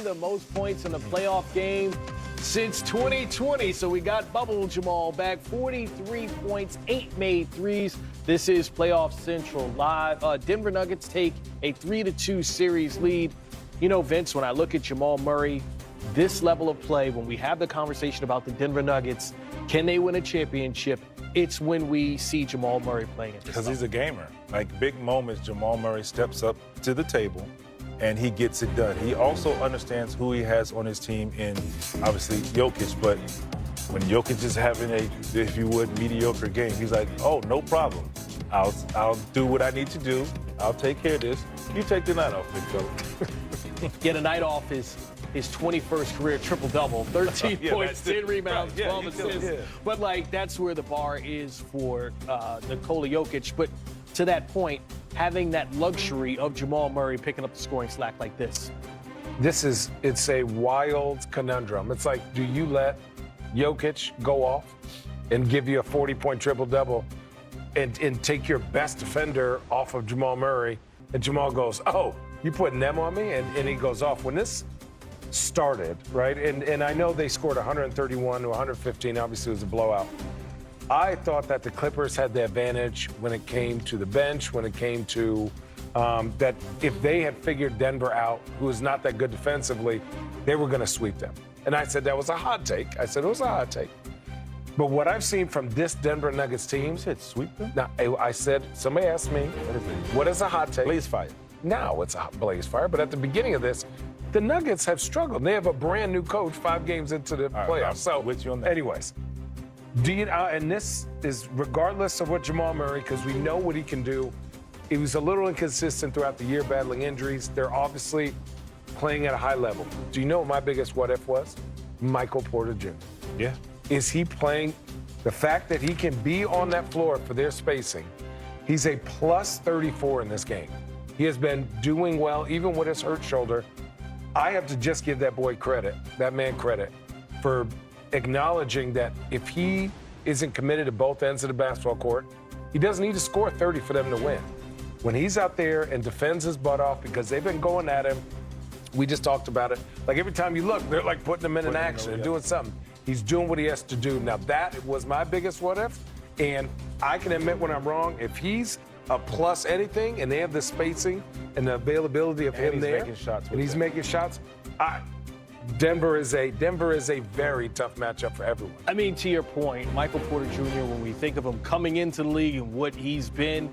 The most points in a playoff game since 2020. So we got Bubble Jamal back, 43 points, 8 made threes. This is Playoff Central Live. Denver Nuggets take a 3-2 series lead. You know, Vince, when I look at Jamal Murray, this level of play, when we have the conversation about the Denver Nuggets, can they win a championship? It's when we see Jamal Murray playing at this level. Because he's a gamer. Like big moments, Jamal Murray steps up to the table and he gets it done. He also understands who he has on his team in, obviously, Jokic. But when Jokic is having a, if you would, mediocre game, he's like, oh, no problem. I'll do what I need to do. I'll take care of this. You take the night off, big fella. Get a night off his 21st career triple-double, 13 points, 10 rebounds, 12 assists. Yeah. But, like, that's where the bar is for Nikola Jokic. But to that point, having that luxury of Jamal Murray picking up the scoring slack like this. It's a wild conundrum. It's like, do you let Jokic go off and give you a 40-point triple-double and take your best defender off of Jamal Murray, and Jamal goes, oh, you putting them on me? And he goes off. When this started, right, and I know they scored 131 to 115, obviously it was a blowout. I thought that the Clippers had the advantage when it came to the bench, when it came to that if they had figured Denver out, who is not that good defensively, they were going to sweep them. And I said that was a hot take. I said it was a hot take. But what I've seen from this Denver Nuggets team, sweep them? Now, I said, somebody asked me, what is a hot take? Blaze fire. Now it's a blaze fire. But at the beginning of this, the Nuggets have struggled. They have a brand new coach 5 games into the playoffs. So, with you on that. Anyways. And this is regardless of what Jamal Murray, because we know what he can do. He was a little inconsistent throughout the year, battling injuries. They're obviously playing at a high level. Do you know what my biggest what if was? Michael Porter Jr. Yeah. Is he playing? The fact that he can be on that floor for their spacing, he's a plus 34 in this game. He has been doing well, even with his hurt shoulder. I have to just give that boy credit, that man credit, for acknowledging that if he isn't committed to both ends of the basketball court, he doesn't need to score 30 for them to win. When he's out there and defends his butt off because they've been going at him, we just talked about it. Like every time you look, they're like putting him in action and doing something. He's doing what he has to do. Now that was my biggest what if, and I can admit when I'm wrong. If he's a plus anything and they have the spacing and the availability of him there, and he's making shots, Denver is a very tough matchup for everyone. I mean, to your point, Michael Porter Jr., when we think of him coming into the league and what he's been,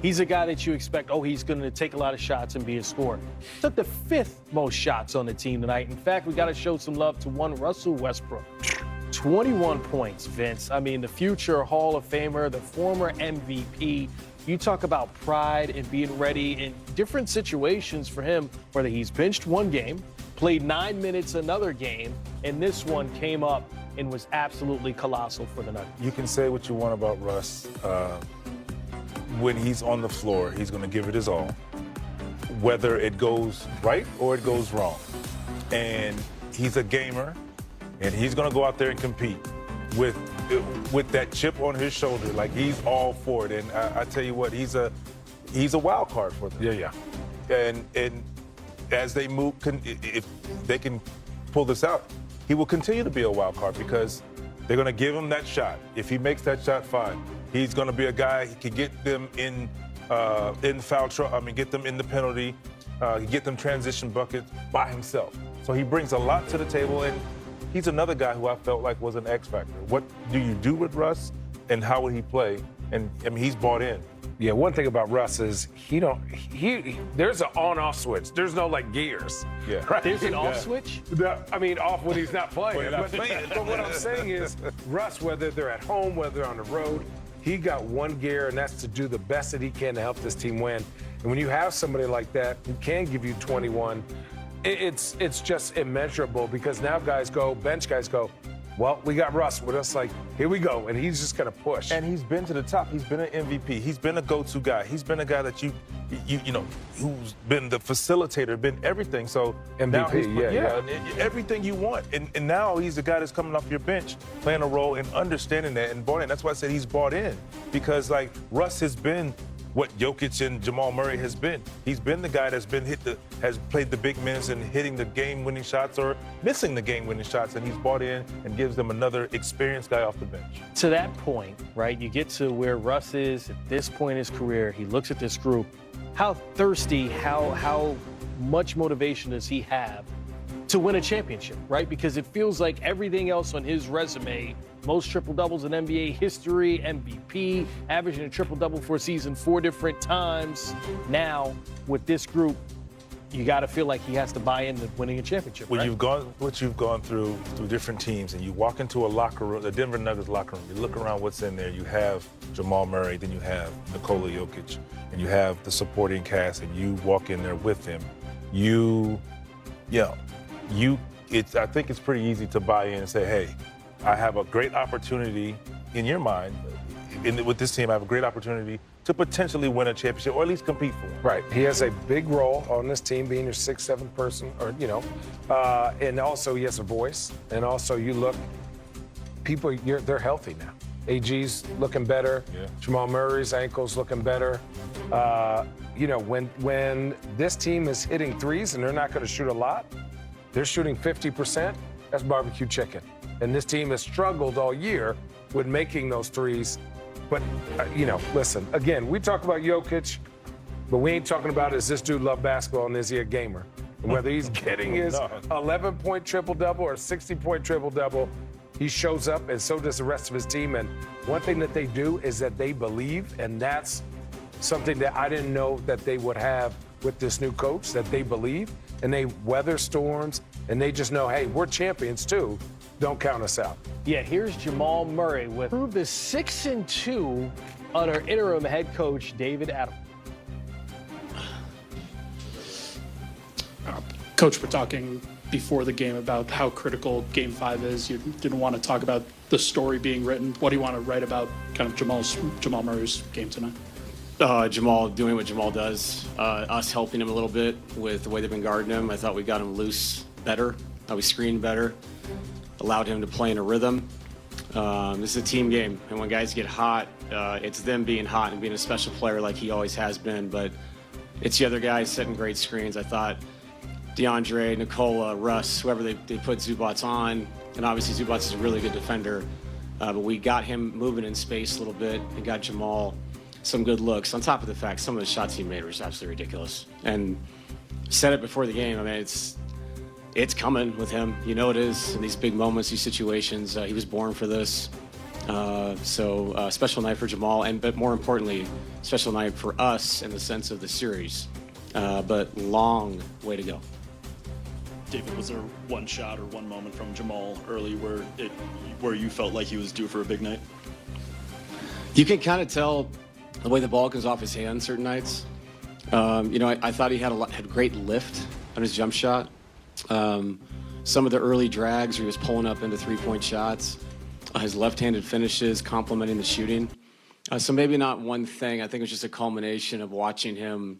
he's a guy that you expect, he's going to take a lot of shots and be a scorer. Took the 5th most shots on the team tonight. In fact, we got to show some love to one Russell Westbrook. 21 points, Vince. I mean, the future Hall of Famer, the former MVP. You talk about pride and being ready in different situations for him, whether he's benched one game, played 9 minutes another game, and this one came up and was absolutely colossal for the Nuggets. You can say what you want about Russ. When he's on the floor, he's going to give it his all, whether it goes right or it goes wrong. And he's a gamer, and he's going to go out there and compete with that chip on his shoulder. Like, he's all for it. And I tell you what, he's a wild card for them. Yeah. And as they move, if they can pull this out, he will continue to be a wild card because they're going to give him that shot. If he makes that shot, fine. He's going to be a guy, he can get them in foul trouble, get them in the penalty, get them transition buckets by himself. So he brings a lot to the table, and he's another guy who I felt like was an X factor. What do you do with Russ, and how would he play? And he's bought in. Yeah, one thing about Russ is there's an on-off switch. There's no like gears. Yeah. Right? There's an off switch? Off when he's not playing. But what I'm saying is, Russ, whether they're at home, whether they're on the road, he got one gear, and that's to do the best that he can to help this team win. And when you have somebody like that who can give you 21, it's just immeasurable because now bench guys go, well, we got Russ with us, like, here we go, and he's just going to push. And he's been to the top. He's been an MVP. He's been a go-to guy. He's been a guy that you know, who's been the facilitator, been everything. So MVP, now yeah. Everything you want. And now he's the guy that's coming off your bench, playing a role and understanding that and bought in. That's why I said he's bought in because, like, Russ has been what Jokic and Jamal Murray has been. He's been the guy that's has played the big minutes and hitting the game-winning shots or missing the game-winning shots, and he's brought in and gives them another experienced guy off the bench. To that point, right, you get to where Russ is at this point in his career. He looks at this group. How thirsty, how much motivation does he have to win a championship, right? Because it feels like everything else on his resume, most triple-doubles in NBA history, MVP, averaging a triple-double for a season 4 different times. Now, with this group, you got to feel like he has to buy into winning a championship, When right? you've gone through different teams, and you walk into a locker room, the Denver Nuggets locker room, you look around what's in there. You have Jamal Murray, then you have Nikola Jokic, and you have the supporting cast, and you walk in there with him. I think it's pretty easy to buy in and say, hey, I have a great opportunity in your mind. With this team, I have a great opportunity to potentially win a championship or at least compete for one. Right. He has a big role on this team, being your 6th, 7th person, and also he has a voice. And also you look, they're healthy now. AG's looking better. Yeah. Jamal Murray's ankle's looking better. When this team is hitting threes and they're not going to shoot a lot, they're shooting 50%, that's barbecue chicken. And this team has struggled all year with making those threes. But, listen, again, we talk about Jokic, but we ain't talking about is this dude love basketball and is he a gamer? And whether he's getting his 11-point triple-double or 60-point triple-double, he shows up, and so does the rest of his team. And one thing that they do is that they believe, and that's something that I didn't know that they would have with this new coach, that they believe, and they weather storms, and they just know, hey, we're champions too. Don't count us out. Yeah, here's Jamal Murray with the 6-2 under interim head coach David Adams. Coach, we're talking before the game about how critical Game 5 is. You didn't want to talk about the story being written. What do you want to write about kind of Jamal Murray's game tonight? Jamal doing what Jamal does, us helping him a little bit with the way they've been guarding him. I thought we got him loose better, we screened better, allowed him to play in a rhythm. This is a team game, and when guys get hot, it's them being hot and being a special player like he always has been, but it's the other guys setting great screens. I thought DeAndre, Nikola, Russ, whoever they put Zubats on, and obviously Zubats is a really good defender, but we got him moving in space a little bit and got Jamal some good looks, on top of the fact some of the shots he made were just absolutely ridiculous. And said it before the game, I mean, it's coming with him. You know it is in these big moments, these situations. He was born for this. So special night for Jamal, but more importantly, special night for us in the sense of the series. But long way to go. David, was there one shot or one moment from Jamal early where you felt like he was due for a big night? You can kind of tell the way the ball comes off his hand certain nights. I thought he had great lift on his jump shot. Some of the early drags where he was pulling up into three-point shots, his left-handed finishes complementing the shooting. So maybe not one thing. I think it was just a culmination of watching him